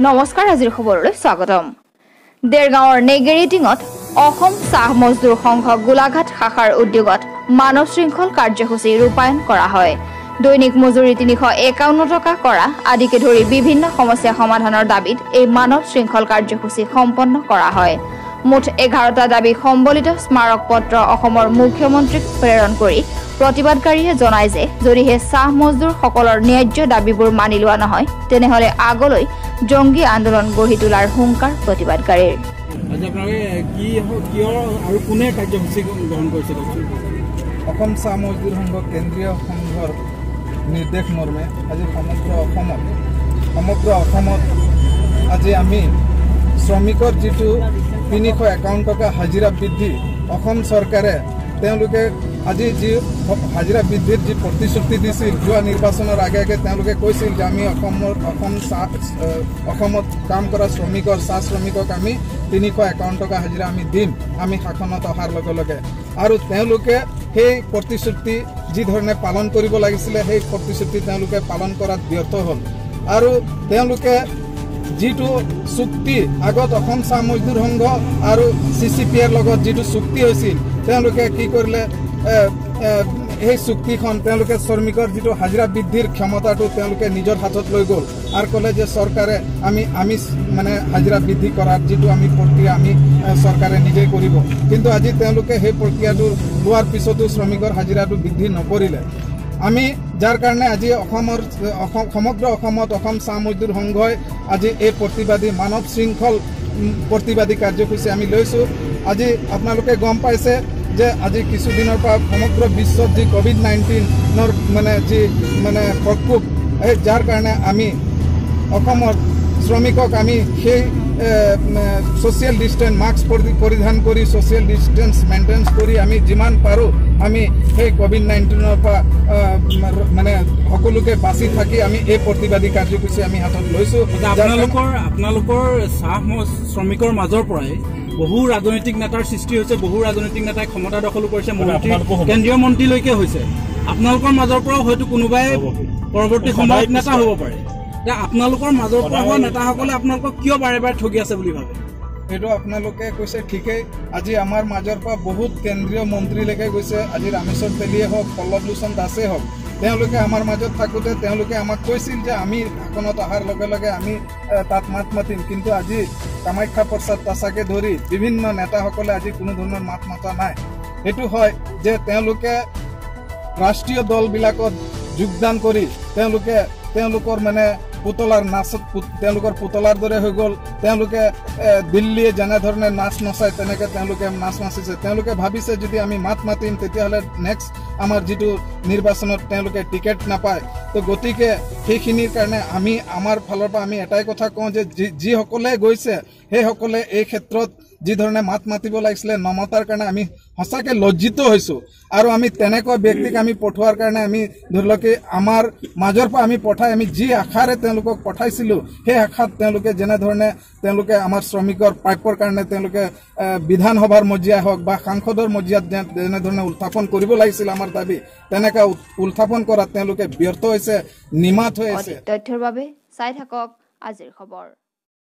নমস্কাৰ আজিৰ খবৰলৈ স্বাগতম। দেৰগাঁৱৰ নেগেৰিটিঙত অসম চাহ মজদুৰ সংঘ গোলাঘাট শাখাৰ উদ্যোগত মানৱ শৃংখল কাৰ্যসূচী ৰূপায়ণ কৰা হয়। দৈনিক মজুৰি ৩৫১ টকা কৰা আদিকে ধৰি বিভিন্ন সমস্যা সমাধানৰ দাবীত এই মানৱ শৃংখল কাৰ্যসূচী সম্পন্ন কৰা হয়। মুঠ 11টা দাবী সম্বলিত স্মাৰক পত্ৰ অসমৰ মুখ্যমন্ত্ৰীক প্ৰেৰণ কৰি প্ৰতিবাদকাৰীয়ে জনায় যে যদিহে চাহ মজদুৰ সকলৰ ন্যায্য দাবীবোৰ মানি লোৱা নহয় তেনেহলে আগলৈ জংগী আন্দোলন গঢ়ি তোলাৰ হুংকাৰ প্ৰতিবাদকাৰীৰ। অসম চাহ মজদুৰ সংঘ কেন্দ্ৰীয় সংঘৰ নিৰ্দেশ মৰ্মে আজি সমগ্ৰ অসমত আজি আমি শ্ৰমিকৰ যিটো ৩৫১ টকা হাজিৰা বৃদ্ধি অসম চৰকাৰে তেওঁলোকে আজি যি হাজিৰা বৃদ্ধিৰ যি প্ৰতিশ্ৰুতি দিছিল যোৱা নিৰ্বাচনৰ আগে আগে তেওঁলোকে কৈছিল যে আমি অসমত কাম কৰা শ্ৰমিকৰ চাহ শ্ৰমিকক আমি ৩৫১ টকা হাজিৰা আমি দিম আমি শাসনত অহাৰ লগে লগে। আৰু তেওঁলোকে সেই প্ৰতিশ্ৰুতি যি ধৰণে পালন কৰিব লাগিছিলে সেই প্ৰতিশ্ৰুতি তেওঁলোকে পালন কৰাত ব্যৰ্থ হ'ল। আৰু তেওঁলোকে যিটো চুক্তি আগত অসম চাহ মজদুৰ সংঘ আৰু CCPৰ লগত যিটো চুক্তি হৈছিল তেওঁলোকে কি কৰিলে এই চুক্তিখন তেওঁলোকে শ্ৰমিকৰ যিটো হাজিৰা বৃদ্ধিৰ ক্ষমতাটো তেওঁলোকে নিজৰ হাতত লৈ গ'ল আৰু ক'লে যে চৰকাৰে আমি মানে হাজিৰা বৃদ্ধি কৰাৰ যিটো আমি প্ৰক্ৰিয়া আমি চৰকাৰে নিজেই কৰিব। কিন্তু আজি তেওঁলোকে সেই প্ৰক্ৰিয়াটো লোৱাৰ পিছতো শ্ৰমিকৰ হাজিৰাটো বৃদ্ধি নকৰিলে। আমি যাৰ কাৰণে আজি সমগ্ৰ অসমত অসম চাহ মজদুৰ সংঘই আজি এই প্ৰতিবাদী মানৱ শৃংখল প্ৰতিবাদী কাৰ্যসূচী আমি লৈছোঁ। আজি আপোনালোকে গম পাইছে যে আজি কিছুদিনৰ পৰা সমগ্ৰ বিশ্বত যি COVID-19ৰ মানে প্ৰকোপ যাৰ কাৰণে আমি অসমৰ শ্ৰমিকক আমি সেই ছ'চিয়েল ডিষ্টেন্স মাস্ক পৰিধান কৰি ছ'চিয়েল ডিষ্টেন্স মেইনটেইন কৰি আমি যিমান পাৰোঁ আমি সেই COVID-19ৰ পৰা মানে সকলোকে বাচি থাকি আমি এই প্ৰতিবাদী কাৰ্যসূচী আমি হাতত লৈছোঁ। আপোনালোকৰ চাহ শ্ৰমিকৰ মাজৰ পৰাই বহু ৰাজনৈতিক নেতাৰ সৃষ্টি হৈছে, বহু ৰাজনৈতিক নেতাই ক্ষমতা দখলো কৰিছে, কেন্দ্ৰীয় মন্ত্ৰীলৈকে হৈছে। আপোনালোকৰ মাজৰ পৰাও হয়তো কোনোবাই পৰৱৰ্তী সময়ত নেতা হ'ব পাৰে। আপোনালোকৰ মাজৰ পৰা হোৱা নেতাসকলে আপোনালোকক কিয় বাৰে বাৰে ঠগি আছে বুলি ভাবে? এইটো আপোনালোকে কৈছে ঠিকেই। আজি আমাৰ মাজৰ পৰা বহুত কেন্দ্ৰীয় মন্ত্ৰীলৈকে গৈছে। আজি ৰামেশ্বৰ তেলীয়ে হওক, পল্লৱ লোচন দাসেই হওক, তেওঁলোকে আমাৰ মাজত থাকোঁতে তেওঁলোকে আমাক কৈছিল যে আমি শাসনত অহাৰ লগে লগে আমি তাত মাত মাতিম। কিন্তু আজি কামাখ্যা প্ৰসাদ তাছাকে ধৰি বিভিন্ন নেতাসকলে আজি কোনো ধৰণৰ মাত মতা নাই। এইটো হয় যে তেওঁলোকে ৰাষ্ট্ৰীয় দলবিলাকত যোগদান কৰি তেওঁলোকৰ মানে পুতলাৰ নাচত তেওঁলোকৰ পুতলাৰ দৰে হৈ গ'ল। তেওঁলোকে দিল্লীয়ে যেনেধৰণে নাচ নচায় তেনেকৈ তেওঁলোকে নাচ নাচিছে। তেওঁলোকে ভাবিছে যদি আমি মাত মাতিম তেতিয়াহ'লে নেক্সট আমাৰ যিটো নিৰ্বাচনত তেওঁলোকে টিকেট নাপায়। তো গতিকে সেইখিনিৰ কাৰণে আমি আমাৰ ফালৰ পৰা আমি এটাই কথা কওঁ যে যিসকলে গৈছে সেইসকলে এই ক্ষেত্ৰত যি ধৰণে মাত মাতিব লাগিছিলে নমতাৰ কাৰণে আমি সঁচাকৈ লজ্জিত হৈছোঁ। আৰু আমি তেনেকুৱা ব্যক্তিক আমি পঠোৱাৰ কাৰণে আমি ধৰি লওক আমাৰ মাজৰ পৰা আমি পঠাই আমি যি আশাৰে তেওঁলোকক পঠাইছিলোঁ সেই আশাত তেওঁলোকে যেনেধৰণে তেওঁলোকে আমাৰ শ্ৰমিকৰ প্ৰাপ্যৰ কাৰণে তেওঁলোকে বিধানসভাৰ মজিয়াই হওক বা সাংসদৰ মজিয়াত যেনেধৰণে উত্থাপন কৰিব লাগিছিল আমাৰ দাবী তেনেকৈ উত্থাপন কৰাত তেওঁলোকে ব্যৰ্থ হৈছে, নিমাত হৈ আছে। তথ্যৰ বাবে চাই থাকক আজিৰ খবৰ।